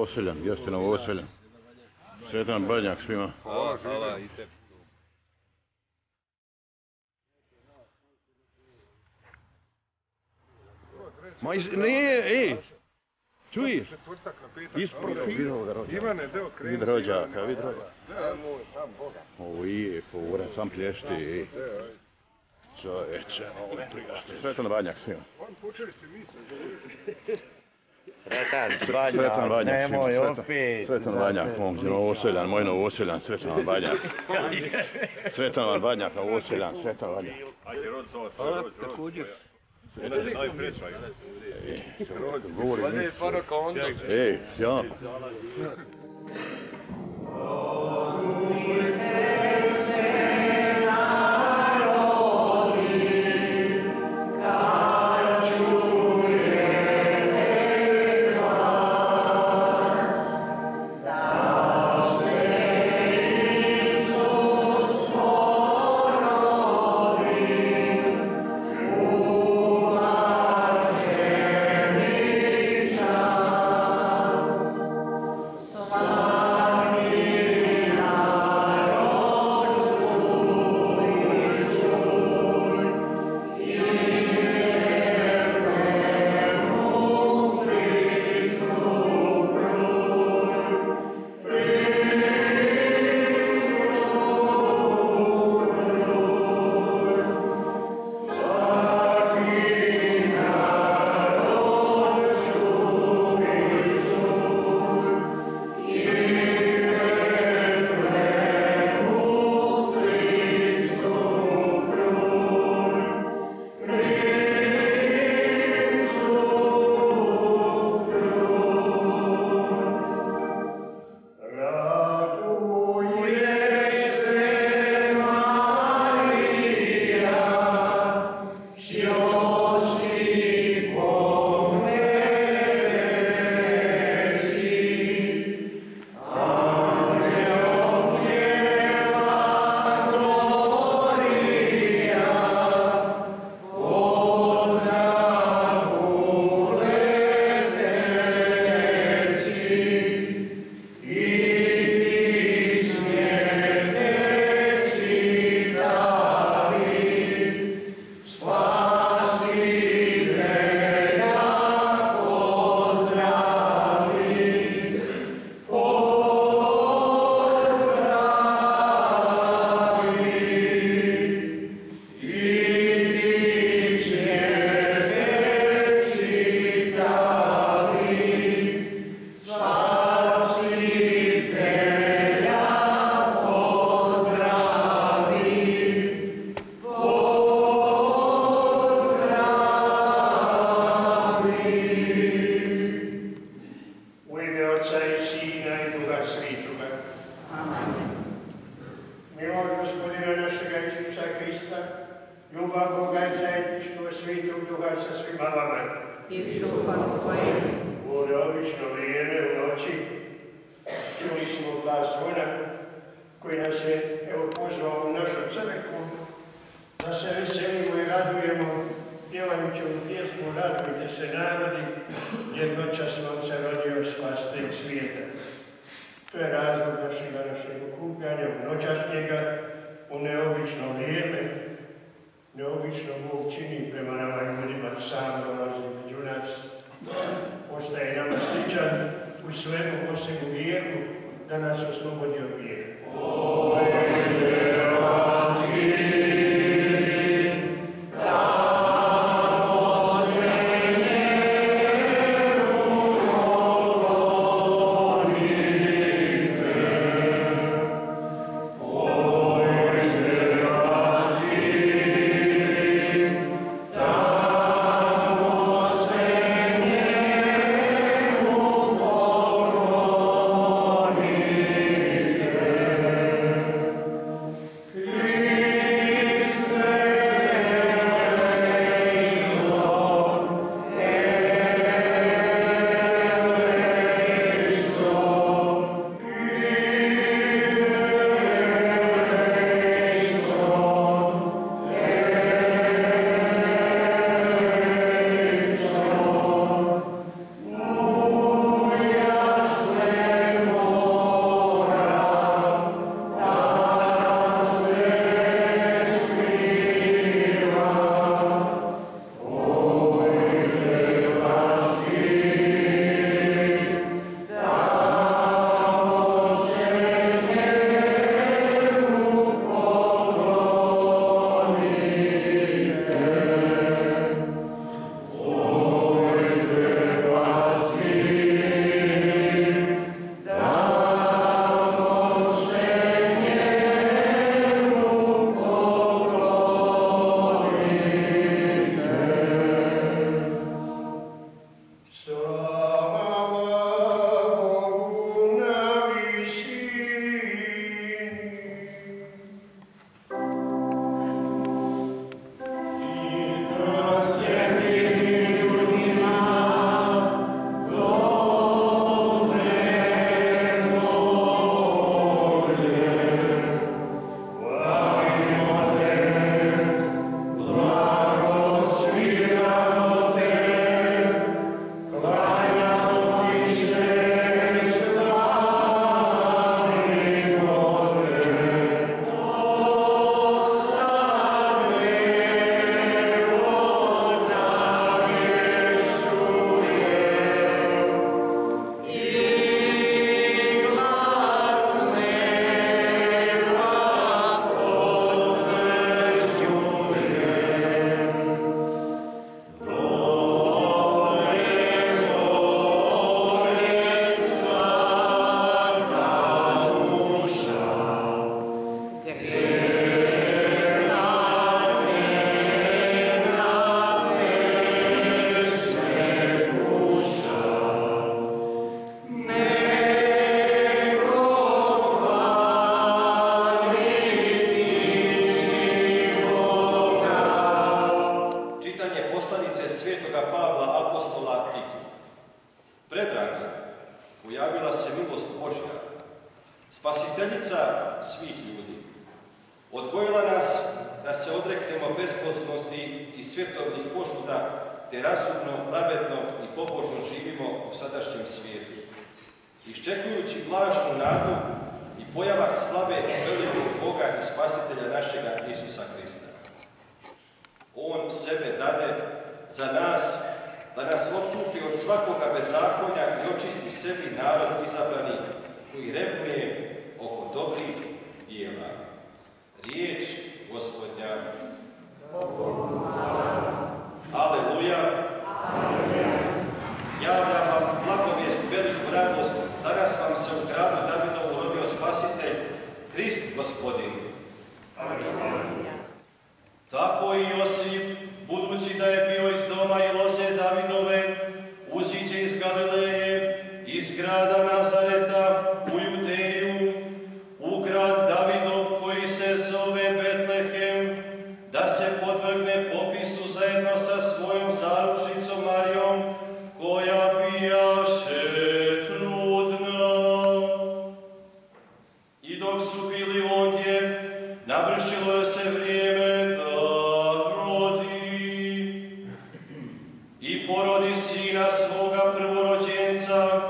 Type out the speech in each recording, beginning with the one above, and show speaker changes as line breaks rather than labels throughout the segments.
Novoseljan, gdje ste Novoseljan? Sretan Badnjak svima.
Hvala i tebi.
Ma nije, čuješ? Iz profila.
Ivane, deo kreni.
Vid rođaka, vid rođaka.
Deo moj, sam Boga.
Ovo je, fura, sam plješti. Čovječe, Sretan Badnjak svima.
On počeli ste mi se.
Sretan
Sretan Badnjak svima.
nemoj opet.
Sretan Badnjak, momci, Novoseljan, moj Novoseljan, Sretan Badnjak. Sretan Badnjak, Novoseljan, Sretan Badnjak.
Ajde, rod sa vas, rod. Inače, daj pričaj.
Govori mi. Ej, ja.
svetoga Pavla apostola Titu. Predragi, pojavila se milost Božja, spasiteljica svih ljudi. Odgojila nas da se odreknemo bezbožnosti i svjetovnih požuda, te razumno, pravedno i pobožno živimo u sadašnjem svijetu, iščekujući blaženu nadu i pojavak slave velikog Boga i Spasitelja našega Isusa Krista. On sebe dade za nas, da nas otkupi od svakoga bezakonja i očisti sebi narod izabrani koji revnuje oko dobrih dijela. Riječ Gospodnja. Aleluja. Javljam vam blagovijest, veliku radost. Danas vam se u gradu Davidovu rodio Spasitelj, Krist Gospodin. Tako i Josip, budući da je bio iz doma i loze Davidove, uziđe iz Galileje, iz grada Nazareta u Judeju, u grad Davidov koji se zove Betlehem, da se podvrgne popisu zajedno sa svojom zaručnicom Marijom, koja bijaše trudna. I dok su bili ondje, navršilo je se vrijeme da rodi. I porodi sina svoga prvorođenca,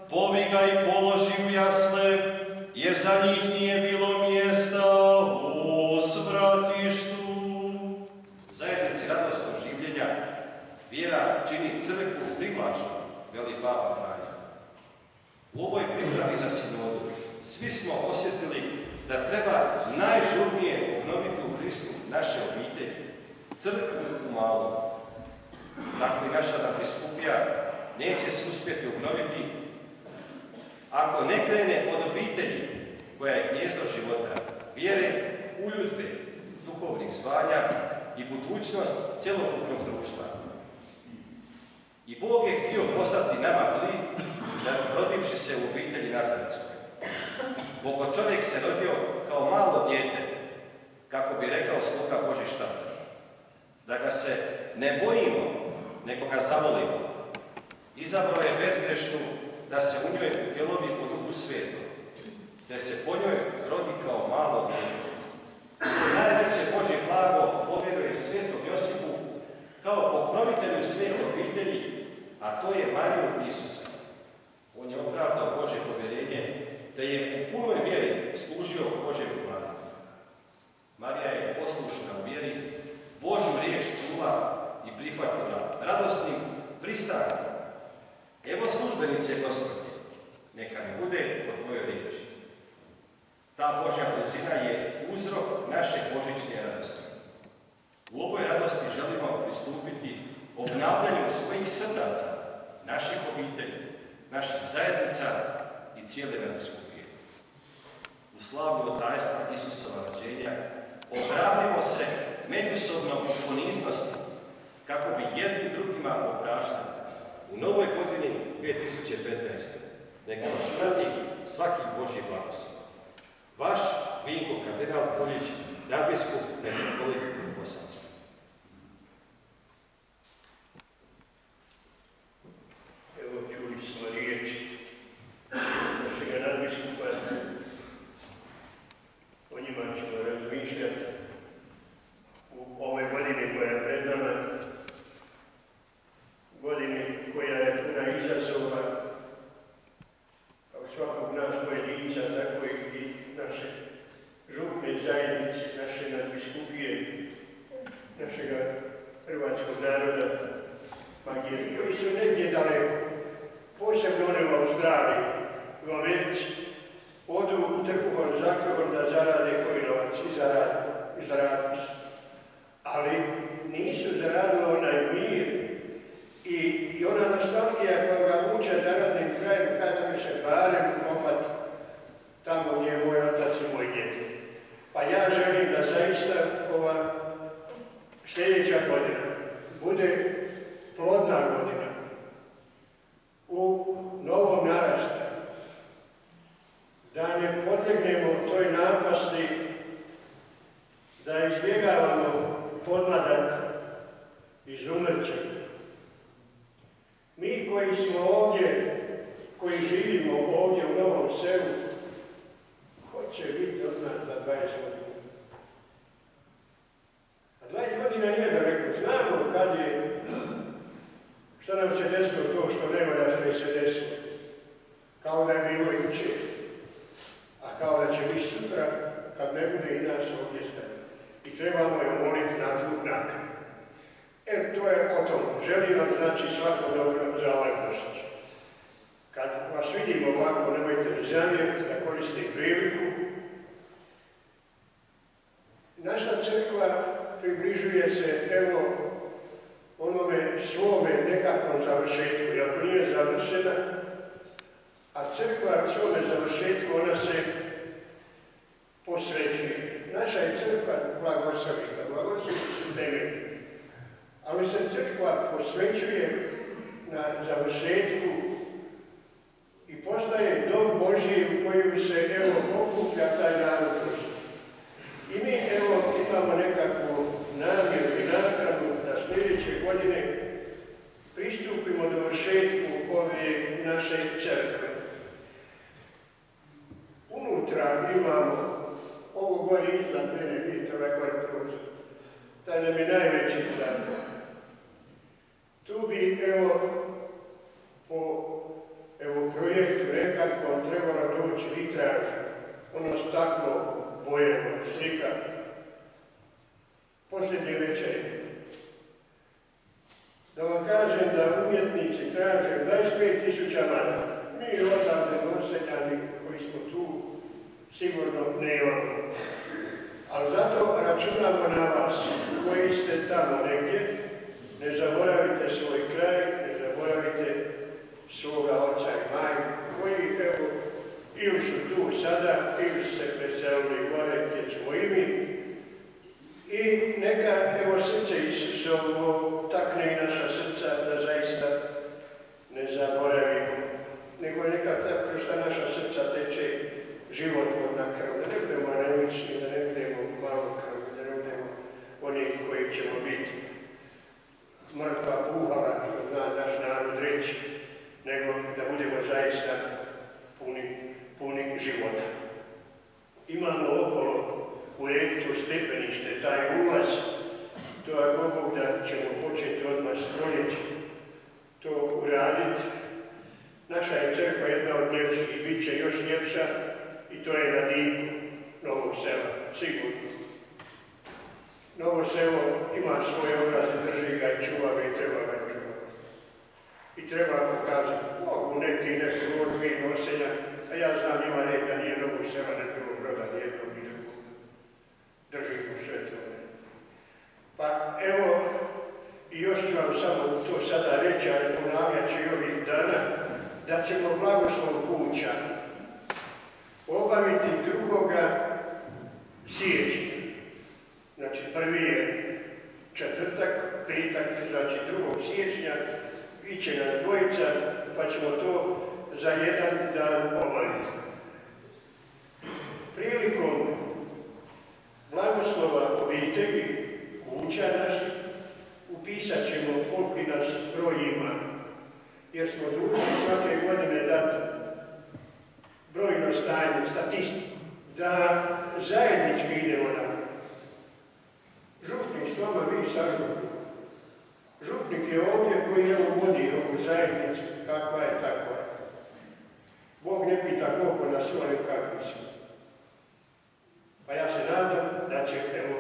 povi ga i položi u jasle, jer za njih nije bilo mjesta u svratištu. Zajednici radosnog življenja vjera čini crkvu privlačnom, veli Papa Franja. U ovoj pripravi za sinodu svi smo osjetili da treba najžurnije obnoviti u Hristu naše obitelji, crkvu u malom. Dakle, naša nadbiskupija neće se uspjeti obnoviti ako ne krene od obitelji koja je gnjezdo života, vjere, uljudbe, duhovnih zvanja i budućnost cjelokupnog društva. I Bog je htio postati nama bliz, da rodivši se u obitelji Nazaretskoj. Bogo čovjek se rodio kao malo dijete, kako bi rekao sluga Božji štator. Da ga se ne bojimo, nego ga zavolimo. Izabrao je bezgrešnu da se u njoj utjelovi po Duhu Svetom, te se po njoj rodi kao malo dijete. Najveće Božje blago povjeruje svetom Josipu kao pokrovitelju svete obitelji, a to je Mariju Isusa. On je opravdao Božje povjerenje, te je u punoj vjeri služio Božjem vladu. Marija je poslušna u vjeri, Božju riječ čula i prihvatila radosnim pristankom. Evo službenice Gospodnje, neka mi bude po tvojoj riječi. Ta Božja blizina je uzrok naše božićne radosti. U ovoj radosti želimo pristupiti obnavljanju svojih srdaca, naših obitelji, naših zajednica i cijele nadbiskupije. U slavu tajstva Isusova rođenja opravljamo se međusobno u poniznosti kako bi jedni drugima opraštali. U novoj godini 2015. neka vas prati svaki Božji blagoslov. Vaš Vinko kardinal Puljić, nadbiskup metropolita Bosanski.
Evo, čuli smo riječi našega nadbiskupa. O njima ćemo razmišljati u ovoj godini koja je pred nama, godini koja je puna izazova, kao svakog nas pojedinca, tako i naše župne zajednice, naše nadbiskupije, našega hrvatskog naroda, magijeri, koji su negdje daleko, posebno one u Australiji, u Americi, odu u trbuhom zakrovom da zarade koji novac i zaradi se. Ali nisu zaradili onaj mir i ona nostalgija koja ga vuče za rodnim krajem kada mi se barem kopat tamo gdje je moj otac i moj djed. Pa ja želim da zaista ova sljedeća godina bude plodna godina u novom naraštaju. Da ne podlegnemo toj napasti, da izbjegavamo podmladak koji smo ovdje, koji živimo ovdje u Novom Selu, ko će biti od nas za 20 godina? A 20 godina nije da rekao, znamo kad je, što nam se desilo to što ne valja da se desilo. Kao da je bilo jučer, a kao da će biti sutra, kad ne bude i nas ovdje staviti. I trebamo je moliti na drug nakon. To je o tom. Želim vam znači svako dobro za ovaj Božić. Kad vas vidimo ovako, nemojte mi zamjeriti da koristim priliku. Naša crkva približuje se, evo, onome svome nekakvom završetku, iako nije završena, a crkva u svome završetku, ona se posvećuje. Naša je crkva blagoslovita, blagoslovita su temelji. Ali se crkva posvećuje na završetku i postaje dom Božji u kojem se, evo, okuplja taj narod Božji. I mi, evo, imamo nekakvu namjeru i nakanu da sljedeće godine pristupimo do vršetku ove naše crkve. Unutra imamo, ovo gori iznad mene, vidite ovaj gori prozor. Taj nam je najveći podatak. Tu bi, evo, po projektu nekako trebala doći vitraž, ono staklo bojeno, slika, posljednje večeri. Da vam kažem da umjetnici traže 25.000 maraka. Mi odavde doseljani koji smo tu sigurno nemamo. Ali zato računamo na vas koji ste tamo negdje. Ne zaboravite svoj kraj, ne zaboravite svoga oca i majku, koji, evo, ili su tu sada, ili su se preselili gore gdje ćemo i mi. I neka, evo, srce Isusovo takne i naša srca da zaista ne zaboravimo, nego neka kroz ta naša srca teče životvorna krv, da ne budemo anemični, da ne budemo malo krv, da ne budemo oni koji ćemo biti mrtva puhala, što zna naš narod reći, nego da budemo zaista puni života. Imamo okolo urediti stepenište, taj ulaz, to ako Bog da ćemo početi odmah stoljeći to uraditi. Naša je crkva jedna od ljepših i bit će još ljepša i to je na diku Novog Sela, sigurno. Novo Selo ima svoje obraze, drži ga i čuva ga i treba ga čuvati. I treba pokazati, mogu neki govorbi nosenja, a ja znam ima nek da nije Novog Sela, ne bilo Broda, nijednog i drugog. Drži mu sve to. Pa evo, i još ću vam samo to sada reći, ali ponavljat ću i ovih dana, da ćemo blagoslov kuća obaviti 2. siječnja. Znači, prvi je četvrtak, petak, znači 2. siječnja, iće nas dvojica, pa ćemo to za jedan dan obaviti. Prilikom blagoslova obitelji, kuća naših, upisat ćemo koliki nas broj ima, jer smo dužni svake godine dati brojno stanje, statistiku, da zajednički idemo na župnik s vama, vi sa župnikom. Župnik je ovdje koji evo vodi ovu zajednicu, kakva je, takva je. Bog ne pita koliko nas ima, nego kakvi smo. Pa ja se nadam da će, evo,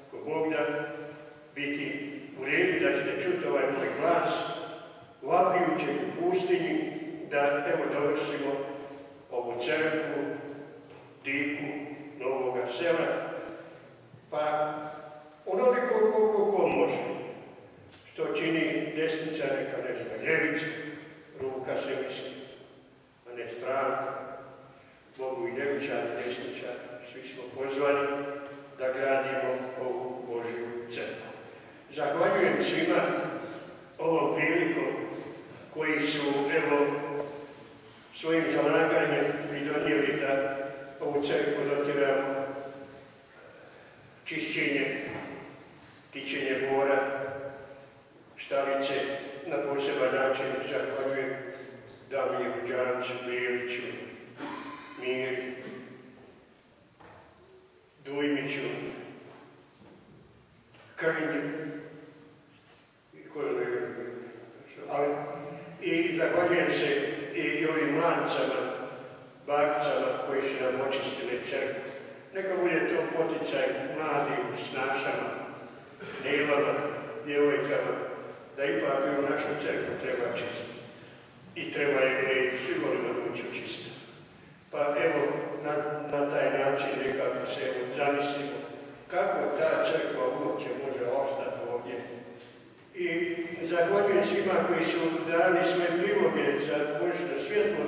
ako Bog da, biti u redu, da ćete čuti ovaj moj glas, vapijući u pustinji, da, evo, dovršimo ovu crkvu, diku Novoga Sela, pa onoliko koliko ko može, što čini desnica, neka ne zna ljevica, ruka se misli, a ne stranka, Bogu i ljevičar, desničar, svi smo pozvani da gradimo ovu Božju crkvu. Zahvaljujem svima ovom prilikom koji su, evo, svojim zalaganjem pridonijeli da ovu crkvu dotjeramo čišćenje, kićenje bora, štalice na poseban način zahvaljujem Damiru Đancu, Beliću, Miri, Dujmiću, Krnju, i zahvaljujem se i ovim mlancama, bakcama koji su nam očistili crkvu. Neka bude to poticaj mladim snašama, nevama, djevojkama, da ipak u našu crkvu treba čistiti. I treba je sigurno bući čistiti. Pa evo, na taj način nekako se zamislimo kako ta crkva uopće može ostati ovdje. I zahvaljujem svima koji su dali svoje priloge za božićno svjetlo,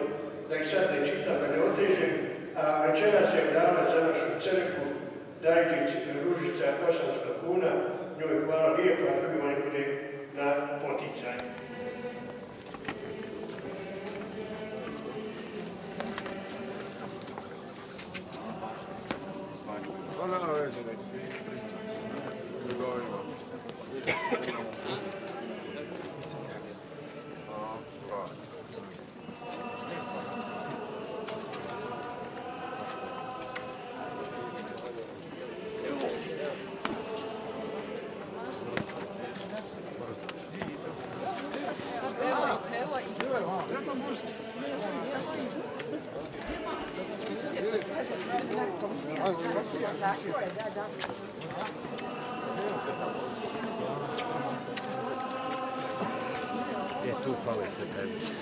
da ih sad ne čitam, da ne otežem, a večera se dala za našu crkvu Dajčić Ružica 800 kuna, njoj hvala lijepo, a drugima ne bude na poticaj.
Tu fale stepenice.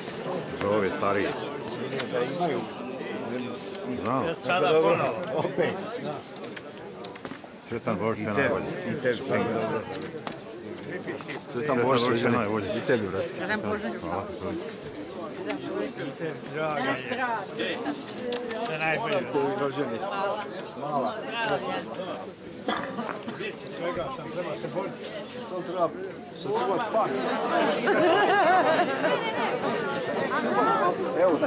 Za ove starije. Znao.
Sada ponovo.
Opet.
Sretan Božić je najbolji.
Sretan Božić je najbolji. I tebi, Vracki.
Hvala.
Draga je. Sve najbolje.
Rođeni. Mala.
Svega sam treba se boliti.
Što treba? Sačuvati pak. Evo tu.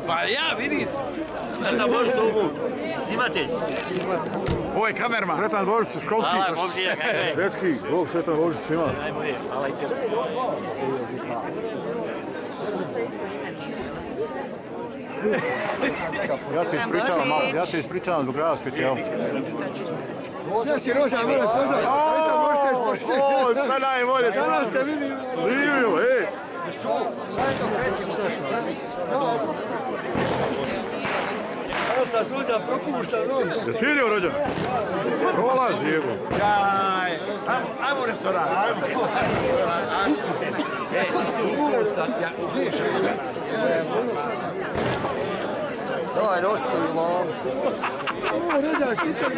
Pa ja, vidi se. Da možeš to uvu. Snimatelj. Ovo je kamerman.
Sretan Božić, školski.
Hvala, komšija, kako je?
Dečki, Bog sretan Božić svima.
Najbolje, hvala i tebi.
Ja se ispričavam zbog grada Svjetjela.
Ja si Rožan, moram spoznat. Sretan Božić.
O, sve najbolje.
Danas te vidim.
Živio, ej.
Evo sam Rožan propuštan.
Jesi vidio rođan? Prolazi, evo.
Jaj, ajmo u restoran, ajmo.
Daj, nosim malo. Ovo Rožan, kitaj.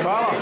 Hvala.